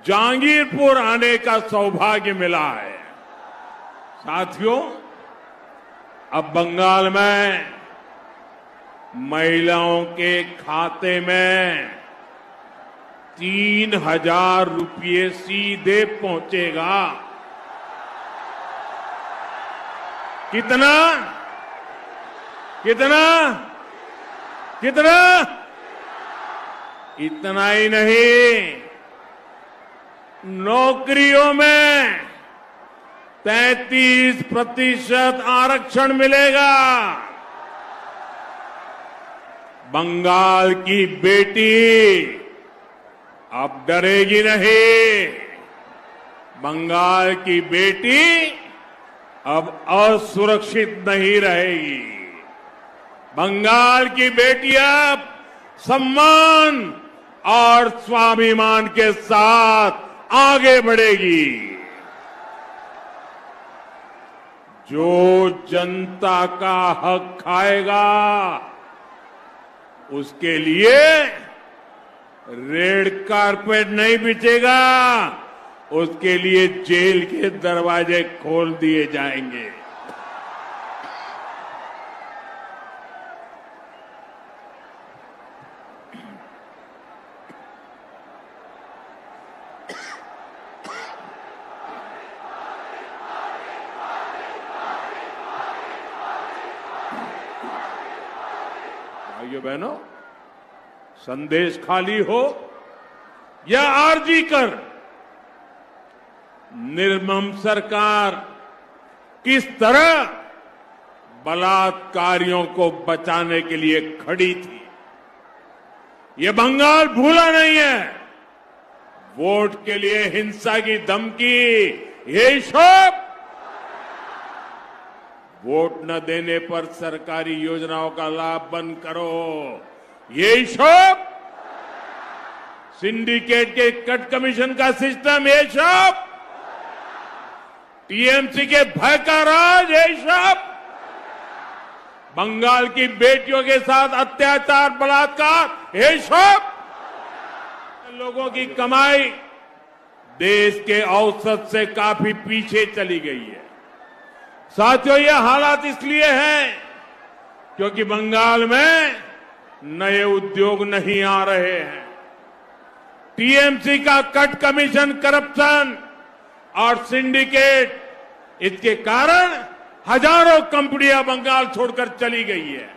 जहांगीरपुर आने का सौभाग्य मिला है। साथियों, अब बंगाल में महिलाओं के खाते में 3,000 रुपये सीधे पहुंचेगा। कितना कितना कितना? इतना ही नहीं, नौकरियों में 33% आरक्षण मिलेगा। बंगाल की बेटी अब डरेगी नहीं। बंगाल की बेटी अब असुरक्षित नहीं रहेगी। बंगाल की बेटी अब सम्मान और स्वाभिमान के साथ आगे बढ़ेगी। जो जनता का हक खाएगा उसके लिए रेड कारपेट नहीं बिछेगा, उसके लिए जेल के दरवाजे खोल दिए जाएंगे। भाइयों बहनों, संदेश खाली हो या आरजी कर, निर्मम सरकार किस तरह बलात्कारियों को बचाने के लिए खड़ी थी, ये बंगाल भूला नहीं है। वोट के लिए हिंसा की धमकी, ये सब वोट न देने पर सरकारी योजनाओं का लाभ बंद करो, ये सब सिंडिकेट के कट कमीशन का सिस्टम, ये सब टीएमसी के भय का राज, ये सब बंगाल की बेटियों के साथ अत्याचार बलात्कार, ये सब लोगों की कमाई देश के औसत से काफी पीछे चली गई है। साथियों, ये हालात इसलिए हैं क्योंकि बंगाल में नए उद्योग नहीं आ रहे हैं। टीएमसी का कट कमीशन, करप्शन और सिंडिकेट, इसके कारण हजारों कंपनियां बंगाल छोड़कर चली गई है।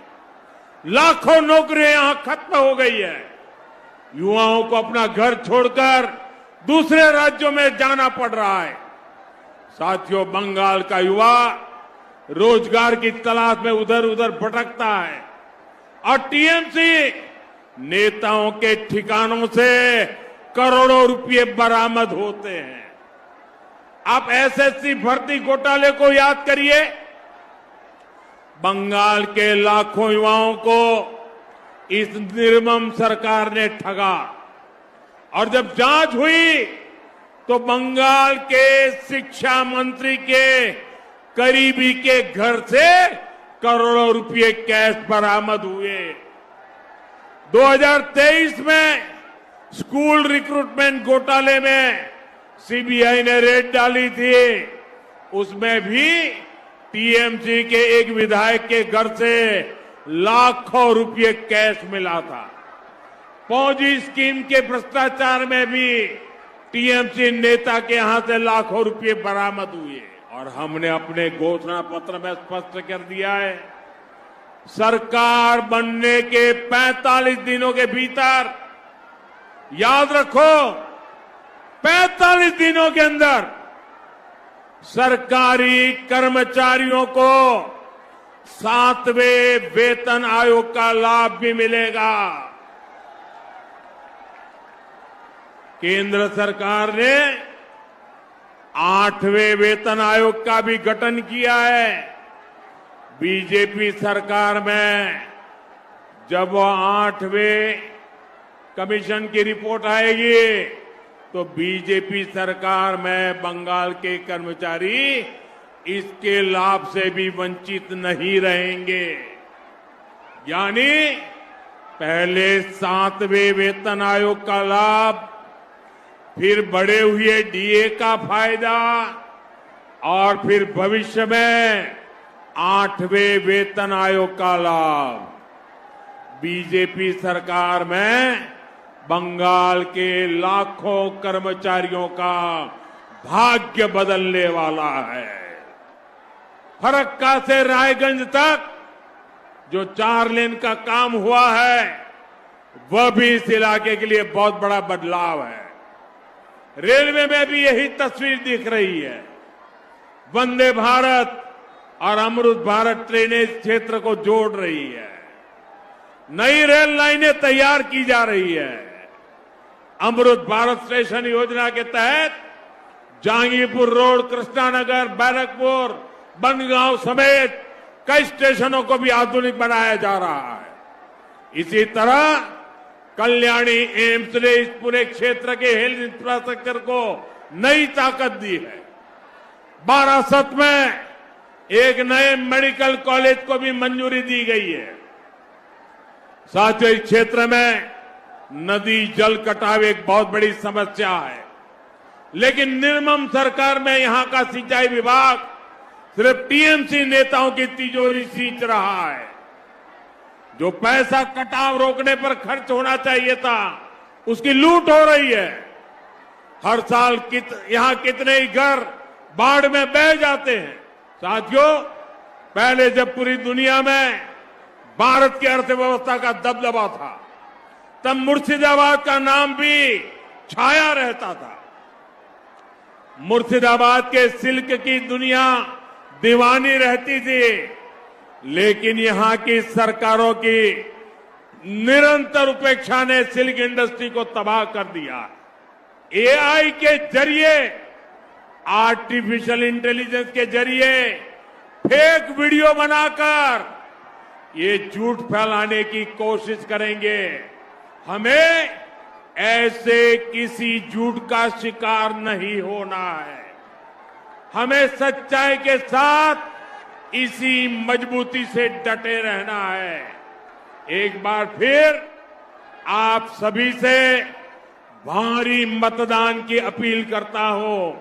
लाखों नौकरियां यहां खत्म हो गई है। युवाओं को अपना घर छोड़कर दूसरे राज्यों में जाना पड़ रहा है। साथियों, बंगाल का युवा रोजगार की तलाश में उधर उधर भटकता है और टीएमसी नेताओं के ठिकानों से करोड़ों रुपए बरामद होते हैं। आप एसएससी भर्ती घोटाले को याद करिए। बंगाल के लाखों युवाओं को इस निर्मम सरकार ने ठगा और जब जांच हुई तो बंगाल के शिक्षा मंत्री के करीबी के घर से करोड़ों रुपए कैश बरामद हुए। 2023 में स्कूल रिक्रूटमेंट घोटाले में सीबीआई ने रेड डाली थी, उसमें भी टीएमसी के एक विधायक के घर से लाखों रुपए कैश मिला था। पौजी स्कीम के भ्रष्टाचार में भी टीएमसी नेता के यहां से लाखों रुपए बरामद हुए और हमने अपने घोषणा पत्र में स्पष्ट कर दिया है, सरकार बनने के 45 दिनों के भीतर, याद रखो 45 दिनों के अंदर सरकारी कर्मचारियों को 7वें वेतन आयोग का लाभ भी मिलेगा। केंद्र सरकार ने 8वें वेतन आयोग का भी गठन किया है। बीजेपी सरकार में जब वो 8वें कमीशन की रिपोर्ट आएगी तो बीजेपी सरकार में बंगाल के कर्मचारी इसके लाभ से भी वंचित नहीं रहेंगे। यानी पहले 7वें वेतन आयोग का लाभ फिर बढ़े हुए डीए का फायदा और फिर भविष्य में 8वें वेतन आयोग का लाभ। बीजेपी सरकार में बंगाल के लाखों कर्मचारियों का भाग्य बदलने वाला है। फरक्का से रायगंज तक जो 4 लेन का काम हुआ है वह भी इस इलाके के लिए बहुत बड़ा बदलाव है। रेलवे में भी यही तस्वीर दिख रही है। वंदे भारत और अमृत भारत ट्रेनें इस क्षेत्र को जोड़ रही है। नई रेल लाइनें तैयार की जा रही है। अमृत भारत स्टेशन योजना के तहत जहांगीरपुर रोड, कृष्णानगर, बैरकपुर, बनगांव समेत कई स्टेशनों को भी आधुनिक बनाया जा रहा है। इसी तरह कल्याणी एम्स ने इस पूरे क्षेत्र के हेल्थ इंफ्रास्ट्रक्चर को नई ताकत दी है। बारासत में एक नए मेडिकल कॉलेज को भी मंजूरी दी गई है। साथियों, इस क्षेत्र में नदी जल कटाव एक बहुत बड़ी समस्या है, लेकिन निर्मम सरकार में यहां का सिंचाई विभाग सिर्फ टीएमसी नेताओं की तिजोरी सींच रहा है। जो पैसा कटाव रोकने पर खर्च होना चाहिए था, उसकी लूट हो रही है। हर साल यहां कितने ही घर बाढ़ में बह जाते हैं। साथियों, पहले जब पूरी दुनिया में भारत की अर्थव्यवस्था का दबदबा था, तब मुर्शिदाबाद का नाम भी छाया रहता था। मुर्शिदाबाद के सिल्क की दुनिया दीवानी रहती थी, लेकिन यहां की सरकारों की निरंतर उपेक्षा ने सिल्क इंडस्ट्री को तबाह कर दिया। एआई के जरिए, आर्टिफिशियल इंटेलिजेंस के जरिए फेक वीडियो बनाकर ये झूठ फैलाने की कोशिश करेंगे। हमें ऐसे किसी झूठ का शिकार नहीं होना है। हमें सच्चाई के साथ इसी मजबूती से डटे रहना है। एक बार फिर आप सभी से भारी मतदान की अपील करता हूं।